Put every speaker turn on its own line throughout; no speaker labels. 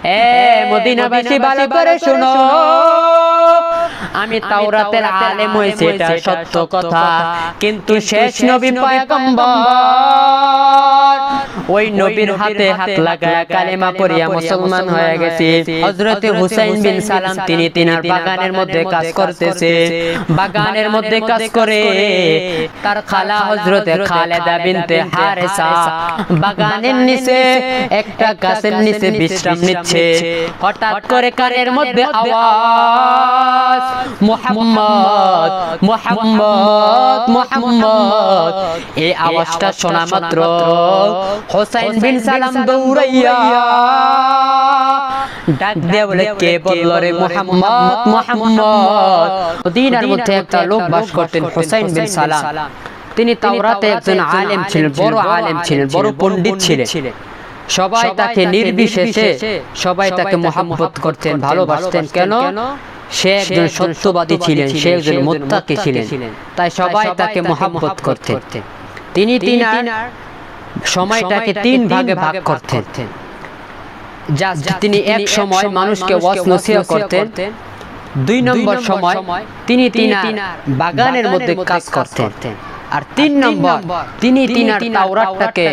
এ মদিনাবাসী ভালো করে শুনো, আমি তাওরাতের আলেম হয়েছি এটা সত্য কথা, কিন্তু শেষ নবী পয়গম্বর ওই নবীর হাতে হাত লাগায়া কালেমা পড়িয়া মুসলমান হয়ে গেছে। হযরতে হুসাইন বিন সালাম তিনি তিনার বাগানের মধ্যে কাজ করতেছে, বাগানের মধ্যে কাজ করে তার খালা হযরতে খালেদা বিনতে হারেসা বাগানের নিচে একটা গাছের নিচে বিশ্রাম নিচ্ছে। হঠাৎ করে কানের মধ্যে আওয়াজ, মুহাম্মদ মুহাম্মদ মুহাম্মদ। এই আওয়াজটা শোনা মাত্র হুসাইন বিন সালাম দৌড়াইয়া ডাক দিয়ে বলে, কে বলল রে মুহাম্মদ মুহাম্মদ। মদিনার মধ্যে একটা লোক বাস করতেন হুসাইন বিন সালাম, তিনি তাওরাতে একজন আলেম ছিলেন, বড় আলেম ছিলেন, বড় পণ্ডিত ছিলেন। সবাই তাকে নির্বিশেষে সবাই তাকে মহব্বত করতেন, ভালোবাসতেন। কেন? সে একজন সত্যবাদী ছিলেন, সে একজন মুত্তাকি ছিলেন, তাই সবাই তাকে মহব্বত করতেন। তিনি তিনার সময়টাকে তিন ভাগে ভাগ করতেন। তিনি এক সময় মানুষকে ওয়াজ নসিহত করতেন, দুই নম্বর সময় তিনি তিনার বাগানের মধ্যে কাজ করতেন, আর তিন নম্বর তিনি তিনার তাওরাতটাকে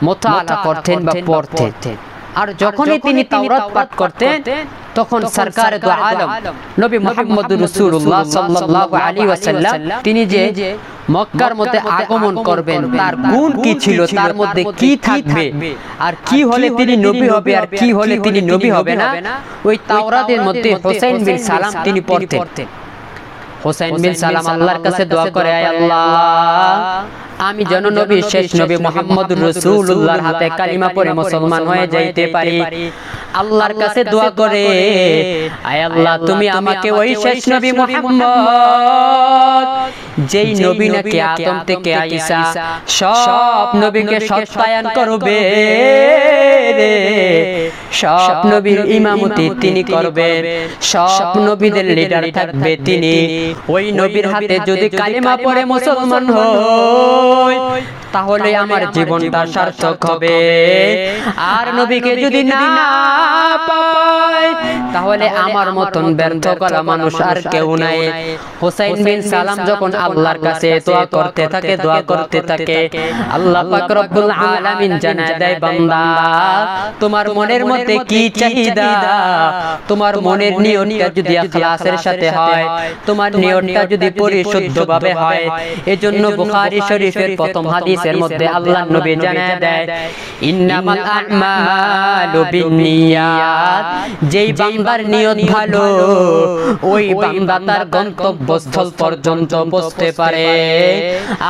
মুতাআলা করতেন বা পড়তেন। আর যখনই তিনি তাওরাত পাঠ করতেন তখন সরকারে দু আলম নবী মুহাম্মদুর রাসূলুল্লাহ সাল্লাল্লাহু আলাইহি ওয়াসাল্লাম তিনি যে মক্কার মধ্যে আগমন করবেন, তার গুণ কি ছিল, তার মধ্যে কি থাকবে, আর কি হলে তিনি নবী হবে আর কি হলে তিনি নবী হবে না, ওই তাওরাতের মধ্যে হুসাইন বিন সালাম তিনি পড়তেন। হুসাইন বিন সালাম আল্লাহর কাছে দোয়া করে, আয় আল্লাহ, আমি যেন নবীর শেষ নবী মুহাম্মদুর রাসূলুল্লাহর হাতে কালিমা পড়ে মুসলমান হয়ে যাইতে পারি। আল্লাহর কাছে দোয়া করে, আয় আল্লাহ, তুমি আমাকে ওই শেষ নবী মুহাম্মদ, যেই নবী নাকি আদম থেকে ঈসা সব নবীকে সত্যায়ন করবে, সব নবীর ইমামতি তিনি করবেন, সব নবীদের লিডার থাকবে তিনি, ওই নবীর হাতে যদি কালিমা পড়ে মুসলমান হই তাহলে আমার জীবনটা সার্থক হবে। আর নবীকে যদি না পাই তাহলে আমার মতন ব্যর্থ করা মানুষ আর কেউ নাই। হুসাইন বিন সালাম যখন আল্লাহর কাছে দোয়া করতে থাকে, দোয়া করতে থাকে, আল্লাহ পাক রব্বুল আলামিন জানায় দেয়, বান্দা তোমার মনের মধ্যে কি চাহিদা, তোমার মনের নিয়তটা যদি ইখলাসের সাথে হয়, তোমার নিয়তটা যদি পরিশুদ্ধভাবে হয়, এজন্য বুখারী শরীফের প্রথম হাদিসের মধ্যে আল্লাহর নবী জানায় দেয়, ইন্নামাল আ'মালু বিন্নিয়াত, যেই বান্দার নিয়ত ভালো ওই বান্দা তার গন্তব্যস্থল পর্যন্ত পৌঁছতে পারে।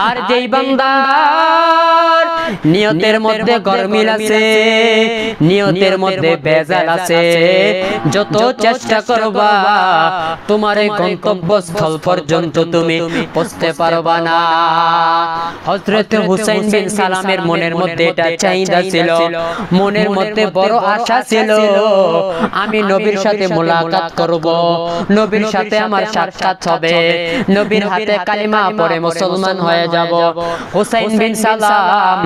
আর যেই বান্দার নিয়তের মধ্যে গরমিল আছে, নিয়তের মধ্যে বেজাল আছে, যত চেষ্টা করবা তোমার এই গন্তব্যস্থল পর্যন্ত তুমি পৌঁছতে পারবা না। হযরত হুসাইন বিন সালামের মনের মধ্যে এটা চাহিদা ছিল, মনের মধ্যে বড় আশা ছিল, আমি নবীর সাথে মুলাকাত করব, নবীর সাথে আমার সাক্ষাৎ হবে, নবীর হাতে কালিমা পড়ে মুসলমান হয়ে যাব। হুসাইন বিন সালাম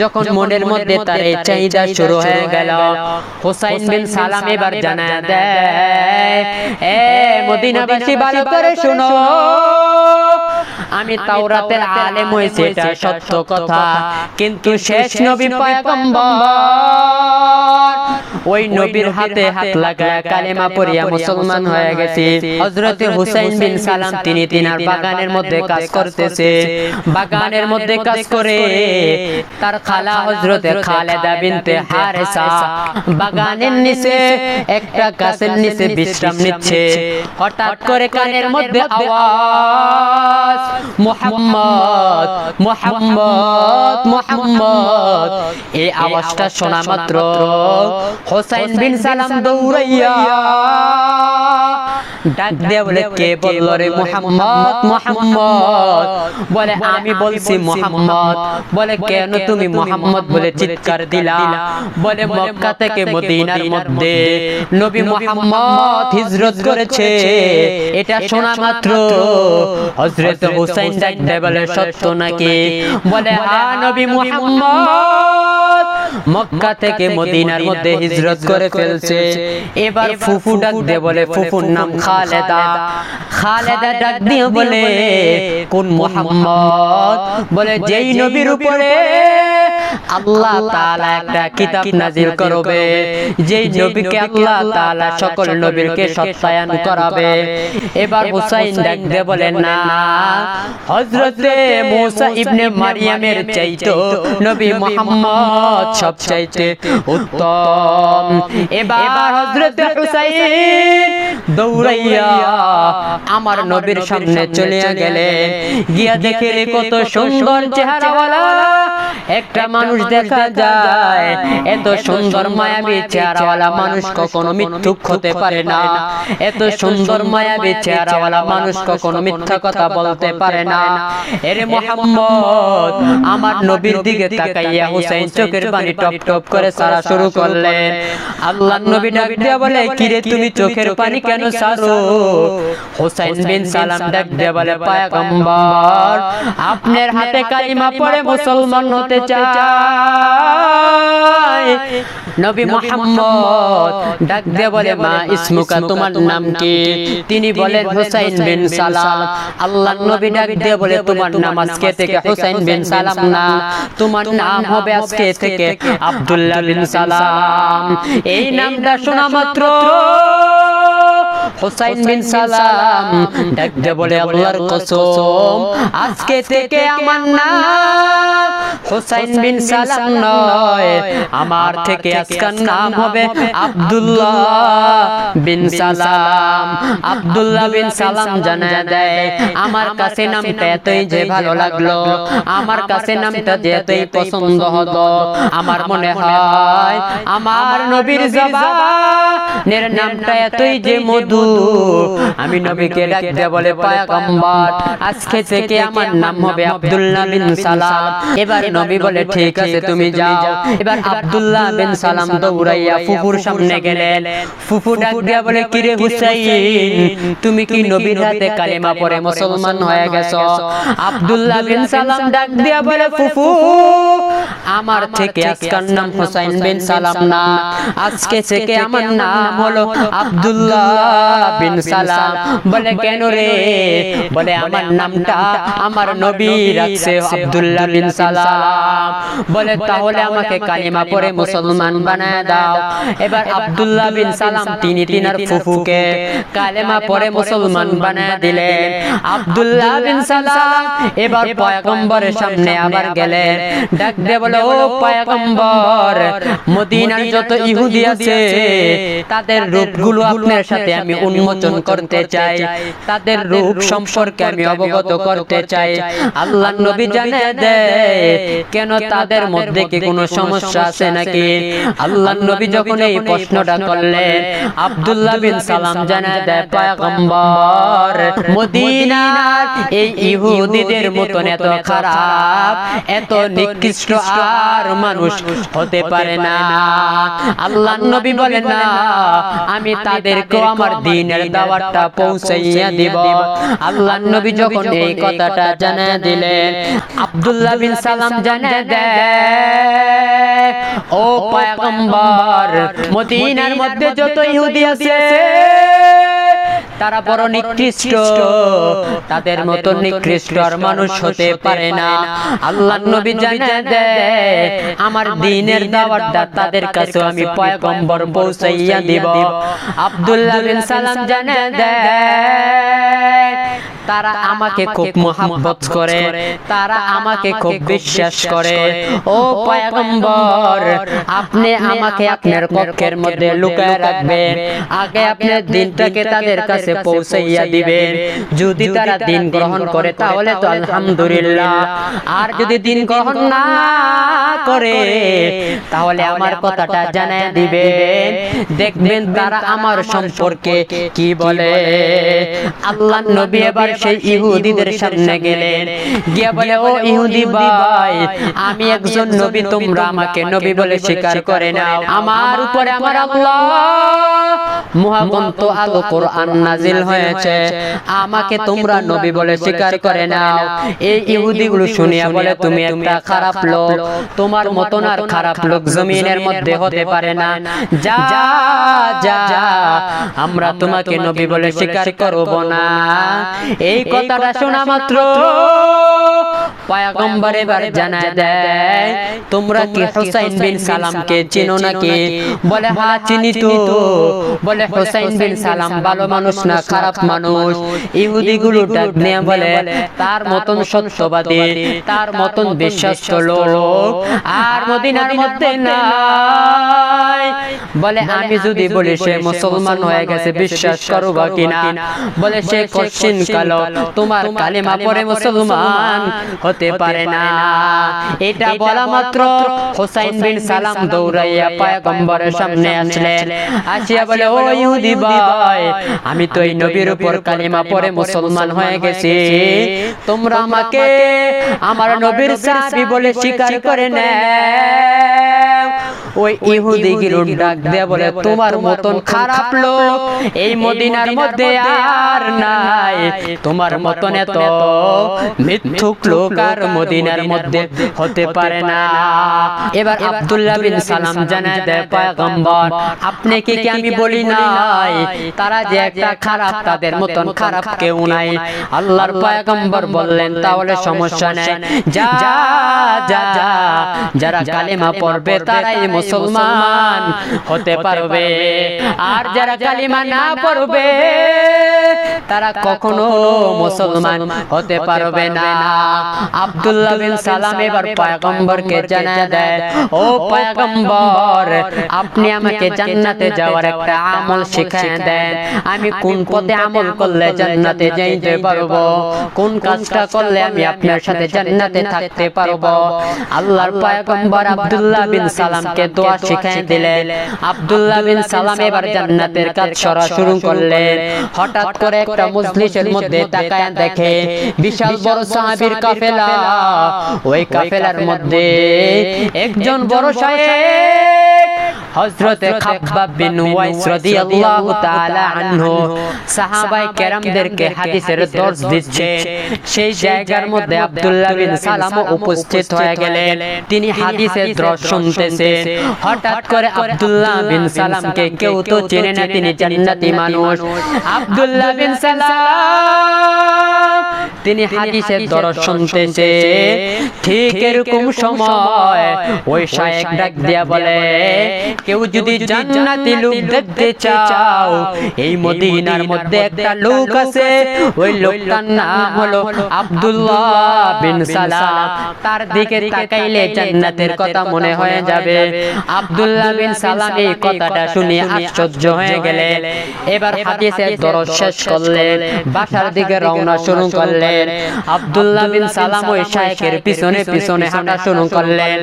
যখন মনের মধ্যে তার এই চাহিদা শুরু হয়ে গেল, হুসাইন বিন সালাম এবার জানায় দেয়, এ মদিনাবাসী ভালো করে শুনো, আমি তাওরাতের আলেম হয়েছি এটা সত্য কথা, কিন্তু শেষ নবী পয়গম্বর ওই নবীর হাতে হাত লাগায়া কালেমা পড়িয়া মুসলমান হয়ে গেছে। হযরতে হুসাইন বিন সালাম তিনি তিনার বাগানের মধ্যে কাজ করতেছে, বাগানের মধ্যে কাজ করে তার খালা হযরতে খালেদা বিনতে হারেসা বাগানের নিচে একটা গাছের নিচে বিশ্রাম নিচ্ছে। হঠাৎ করে কানের মধ্যে আওয়াজ, মুহাম্মদ মুহাম্মদ মুহাম্মদ। এই আওয়াজটা শোনা মাত্র হুসাইন বিন সালাম দৌড়াইয়া ডাক দিয়ে বলে, কে বলল রে মুহাম্মদ মুহাম্মদ। বলে, আমি বলছি মুহাম্মদ। বলে, কেন তুমি মুহাম্মদ বলে চিৎকার দিলা? বলে, মক্কা থেকে মদিনার মধ্যে নবী মুহাম্মদ হিজরত করেছে, এটা শোনা মাত্র হযরত হুসাইন ডাক দিয়ে বলে, সত্য নাকি? বলে, হ্যাঁ নবী মুহাম্মদ মক্কা থেকে মদিনার মধ্যে হিজরত করে ফেলছে। এবার ফুফু ডাক দিয়ে বলে, ফুফুর নাম খালেদা। খালেদা ডাক দিয়ে বলে, কোন মুহাম্মদ? বলে, যেই নবীর উপরে আল্লাহ তাআলা একটা কিতাব নাজিল করবে, যেই নবীকে আল্লাহ তাআলা সকল নবীকে সত্যায়ন করাবে। এবার হুসাইন ডাক দিয়ে বলে, না, হযরতে মুসা ইবনে মারইয়ামের চাইতে নবী মুহাম্মদ সবচাইতে উত্তম। এবার হযরতে হুসাইন দৌড়াইয়া আমার নবীর সামনে চলে গেলেন। গিয়া দেখে কত সুন্দর চেহারাওয়ালা একটা মানুষ দেখা যায়। এত সুন্দর মায়াবী চেহারাওয়ালা মানুষ কখনো মিথ্যুক হতে পারে না। এত সুন্দর মায়াবী চেহারাওয়ালা মানুষ কখনো মিথ্যা কথা বলতে পারে না। এরে মুহাম্মদ, আমার নবীর দিকে তাকাইয়া হুসাইন চোখের পানি টপ টপ করে সারা শুরু করলেন। আল্লাহর নবী ডাক দিয়ে বলে, কিরে তুমি চোখের পানি কেন সারো? হুসাইন বিন সালাম ডাক দিয়ে বলে, পয়গম্বর, আপনার হাতে কালিমা পড়ে মুসলমান হতে চাই। নবী মুহাম্মদ ডাক দিয়ে বলে, মা ইসমুকা, তোমার নাম কি? তিনি বলেন, হুসাইন বিন সালাম। আল্লাহর নবী ডাক দিয়ে বলে, তোমার নাম আজকে থেকে হুসাইন বিন সালাম না, তোমার নাম হবে আজকে থেকে আব্দুল্লাহ বিন সালাম। এই নামটা শোনা মাত্র হুসাইন বিন সালাম ডাক দিয়ে বলে, আল্লাহর কসম, আজকে থেকে আমার নাম হুসাইন বিন সালাম নয়, আমার থেকে আজকের নাম হবে আব্দুল্লাহ বিন সালাম। আব্দুল্লাহ বিন সালাম জানায় দেয়, আমার কাছে নামটা এতই যে ভালো লাগলো, আমার কাছে নামটা যে এতই পছন্দ হলো, আমার মনে হয় আমার নবীর জবানের নামটা এতই যে মধু। আমি নবীকে ডাক দিয়ে বলে, পয়গম্বর, আজকে থেকে আমার নাম হবে আব্দুল্লাহ বিন সালাম। এবার নবী বলে, ঠিক আছে, তুমি যাও। এবার আব্দুল্লাহ বিন সালাম দৌড়াইয়া ফুফুর সামনে গেলেন। ফুফু ডাক দিয়ে বলে, কিরে হুসাইন, তুমি কি নবীর হাতে কালেমা পড়ে মুসলমান হয়ে গেছো? আব্দুল্লাহ বিন সালাম ডাক দিয়ে বলে, ফুফু, আমার থেকে আজকের নাম হুসাইন বিন সালাম না, আজকে থেকে আমার নাম হলো আব্দুল্লাহ বিন সালাম। বলে, কেন রে? বলে, আমার নামটা আমার নবী রাখছে আব্দুল্লাহ বিন সালাম। বলে, তাহলে আমাকে কালিমা পড়ে মুসলমান বানায় দাও। এবার আব্দুল্লাহ বিন সালাম তিনি তিনার ফুফুকে কালেমা পড়ে মুসলমান বানায় দিলেন। আব্দুল্লাহ বিন সালাম এবার পয়গম্বরের সামনে আবার গেলেন। ডাক দিয়ে বলে, ও পয়গম্বর, মদিনার যত ইহুদি আছে তাদের রূপগুলো আপনার সাথে আমি উন্মোচন করতে চাই, তাদের রূপ সম্পর্কে আমি অবগত করতে চাই। আল্লাহর নবী জানিয়ে দেয়, কেন তাদের মধ্যে কি কোনো সমস্যা আছে নাকি? আল্লাহর নবী যখন এই প্রশ্নটা করলেন, আব্দুল্লাহ বিন সালাম জানিয়ে দেয়, পয়গম্বর, মদিনার এই ইহুদিদের মতন এত খারাপ, এত নিকৃষ্ট আর মানুষ হতে পারে না। আল্লাহর নবী বলেন, না, আমি তাদেরকে আমার দ্বীনের দাওয়াতটা পৌঁছাইয়া দিব। আল্লাহর নবী যখন এই কথাটা জানিয়ে দিলেন, আব্দুল্লাহ বিন সালাম জানিয়ে দেয়, ও পয়গম্বর, মদিনার মধ্যে যত ইহুদি আছে তারা বড় নিকৃষ্ট, তাদের মতো নিকৃষ্ট আর মানুষ হতে পারে না। আল্লাহর নবী জানিয়ে দেয়, আমার দ্বীনের দাওয়াতটা তাদের কাছে আমি পয়গম্বর পৌঁছাইয়া দিব। আব্দুল্লাহ বিন সালাম জানিয়ে দেয়, তারা আমাকে খুব মহব্বত করে, তারা আমাকে খুব বিশ্বাস করে। ও পয়গম্বর, আপনি আমাকে আপনার কক্ষের মধ্যে লুকায় রাখবেন, আগে আপনার দ্বীনটাকে তাদের কাছে পৌঁছাইয়া দিবেন। যদি তারা দ্বীন গ্রহণ করে তাহলে তো আলহামদুলিল্লাহ, আর যদি দ্বীন গ্রহণ না করে তাহলে আমার কথাটা জানায় দিবেন, দেখবেন তারা আমার সম্পর্কে কি বলে। আল্লাহর নবী এবার সেই ইহুদিদের সামনে গেলেন, গিয়ে বলে, ও ইহুদি ভাই, আমি একজন নবী, তোমরা আমাকে নবী বলে স্বীকার করে নাও। আমার উপরে আমার আল্লাহ মহাগ্রন্থ আল কোরআন নাজিল হয়েছে, আমাকে তোমরা নবী বলে স্বীকার করে নাও। এই ইহুদিগুলো শুনিয়া বলে তুমি একটা খারাপ লোক, তোমার মতন আর খারাপ লোক জমিনের মধ্যে হতে পারে না। যা যা আমরা তোমাকে নবী বলে স্বীকার করব না। এই কথাটা শোনা মাত্র পয়গম্বর এবার জানায় দেয়, তোমরা কি হুসাইন বিন সালামকে চিনো নাকি? বলে হ্যাঁ চিনি তো। বলে হুসাইন বিন সালাম ভালো মানুষ না খারাপ মানুষ? ইহুদিগুলো ডাক নিয়ে বলে তার মতন সত্যবাদী, তার মতন বিশ্বাস্ত লোক আর মদিনার মধ্যে নাই। বলে আমি যদি বলি সে মুসলমান হয়ে গেছে বিশ্বাস করবা কিনা? বলে সে কঠিন কালো, তোমার কালিমা পড়ে মুসলমান হতে পারে না। এটা বলা মাত্র হুসাইন বিন সালাম দৌড়াইয়া পয়গম্বরের সামনে আসলেন। আসিয়া বলে ও ইহুদি ভাই, আমি তো এই নবীর উপর কালিমা পড়ে মুসলমান হয়ে গেছি, তোমরা আমাকে আমার নবীর সাহাবী বলে স্বীকার করে নাও। ওই ইহুদিগুলো ডাক দেয়া বলে তোমার মতন খারাপ লোক এই মদিনার মধ্যে আর নাই, তোমার মতন এত মিথ্যুক লোক আর মদিনার মধ্যে হতে পারে না। এবার আব্দুল্লাহ বিন সালাম জানায় দেয় পয়গম্বর আপনি কি আমি বলি নাই তারা যে একটা খারাপ, তাদের মতন খারাপ কেউ নাই। আল্লাহর পয়গম্বর বললেন তাহলে সমস্যা নেই, যা যা যারা কালিমা পড়বে তারাই মুসলমান হতে পারবে, আর যারা কালিমা না পড়বে তারা কখনো মুসলমান হতে পারবে না। আব্দুল্লাহ বিন সালাম এবার পয়গম্বরকে জানায় দেয়, ও পয়গম্বর আপনি আমাকে জান্নাতে যাওয়ার একটা আমল শিখিয়ে দেন, আমি কোন পথে আমল করলে জান্নাতে যাইতে পারবো, কোন কাজটা করলে আমি আপনার সাথে জান্নাতে থাকতে পারবো। আল্লাহর পয়গম্বর আব্দুল্লাহ বিন সালামকে দোয়া শিখিয়ে দিলেন। আব্দুল্লাহ বিন সালাম এবার জান্নাতের কাজ করা শুরু করলেন। হঠাৎ করে একটা মজলিসের মধ্যে তাকায় দেখে বিশাল বড় সাহাবীর কাফেলা। ওই কাফেলার মধ্যে একজন বড় শায়েখ হযরতে খাব্বাব বিন ওয়াইস রাদিয়াল্লাহু তাআলা আনহু সাহাবায়ে কেরামদেরকে হাদিসের দর্শ দিচ্ছেন। সেই জায়গার মধ্যে আব্দুল্লাহ বিন সালাম উপস্থিত হয়ে গেলেন। তিনি হাদিসের দর্শ শুনতেছেন। হঠাৎ করে আব্দুল্লাহ বিন সালামকে কেউ তো চেনে না, তিনি জান্নাতি মানুষ। আব্দুল্লাহ বিন সালাম তিনি হাদিসের দর্শ শুনতেছে। ঠিক এরকম সময় ওই শায়েখ ডাক দিয়া বলে, কেউ যদি জান্নাতি লোক দেখতে চাও, এই মদিনার মধ্যে একটা লোক আছে, ওই লোকটার নাম হলো আব্দুল্লাহ বিন সালাম, তার দিকে তাকাইলে জান্নাতের কথা মনে হয়ে যাবে। আব্দুল্লাহ বিন সালাম এই কথাটা শুনে আশ্চর্য হয়ে গেলেন। এবার হাদিসের দরজ শেষ করলেন, বাসার দিকে রওনা শুরু করলেন। আব্দুল্লাহ বিন সালাম ওই শায়েখের পিছনে পিছনে হাঁটা শুরু করলেন।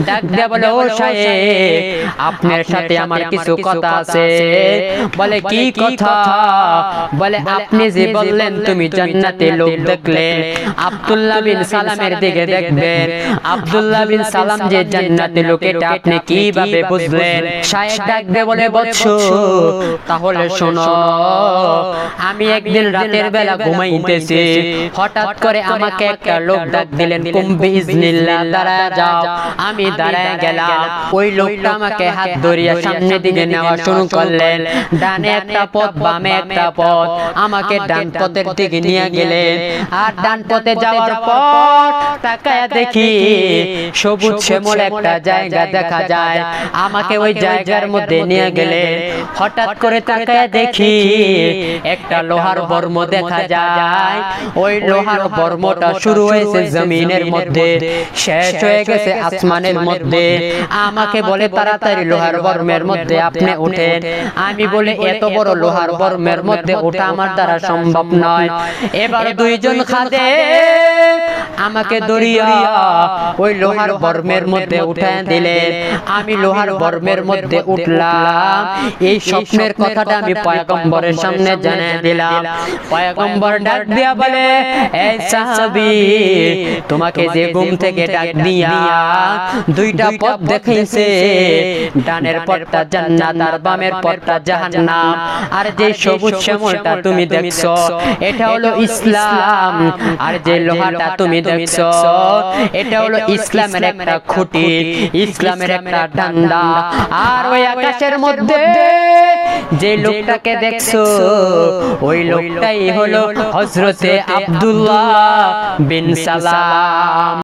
ডাক দিয়ে বলে, ও শায়েখ আপনার সাথে আমার কিছু কথা আছে। বলে কি কথা? বলে আপনি যে বললেন তুমি জান্নাতে লোক দেখলে, আব্দুল্লাহ বিন সালামের দিকে দেখবেন। আব্দুল্লাহ বিন সালাম যে জান্নাতে লোক এটা আপনি কিভাবে বুঝলেন? শায়েখ ডাক দিয়ে বলে, বৎস তাহলে শোনো, আমি একদিন রাতের বেলা ঘুমাইতেছি, হঠাৎ করে আমাকে একটা লোক ডাক দিলেন, কুম বিইজনিল্লাহ দাঁড়ায় যাও। আমি দাঁড়ায় গেলাম। ওই লোকটা আমাকে হাত ধরিয়া সামনে দিকে নেওয়া শুরু করলেন। ডানে একটা পথ, বামে একটা পথ, আমাকে ডান পথের দিকে নিয়ে গেলেন। আর ডান পথে যাওয়ার পর তাকায়া দেখি সবুজ শ্যামল একটা জায়গা দেখা যায়। আমাকে ওই জায়গার মধ্যে নিয়ে গেলেন। হঠাৎ করে তাকায়া দেখি একটা লোহার বর্ম দেখা যায়। ওই লোহার বর্মটা শুরু হয়েছে জমিনের মধ্যে, শেষ হয়ে গেছে আসমানের মধ্যে। আমাকে বলে তাড়াতাড়ি লোহার বর্মের মধ্যে আপনি ওঠেন। আমি বলে এত বড় লোহার বর্মের মধ্যে ওঠা আমার দ্বারা সম্ভব নয়। এবার দুইজন খাদেম আমাকে দড়িয়া ওই লোহার বর্মের মধ্যে উঠায় দিলেন। আমি লোহার বর্মের মধ্যে উঠলাম। এই স্বপ্নের কথাটা আমি পয়গম্বরের সামনে জানিয়ে দিলাম। পয়গম্বর ডাক দিয়া বলে, এই সাহাবী তোমাকে যে ঘুম থেকে ডাক দিয়া দুইটা পথ দেখাইছে, ডানের পথটা জান্নাত আর বামের পথটা জাহান্নাম, আর যে সবুজ শ্যামলটা তুমি দেখছো এটা হলো ইসলাম, আর যে লোহাটা তুমি দেখছো এটা হলো ইসলামের একটা খুঁটি, ইসলামের একটা ডান্ডা। আর ওই আকাশের মধ্যে যে লোকটাকে দেখছো ওই লোকটাই হলো হযরতে আব্দুল্লাহ বিন সালাম।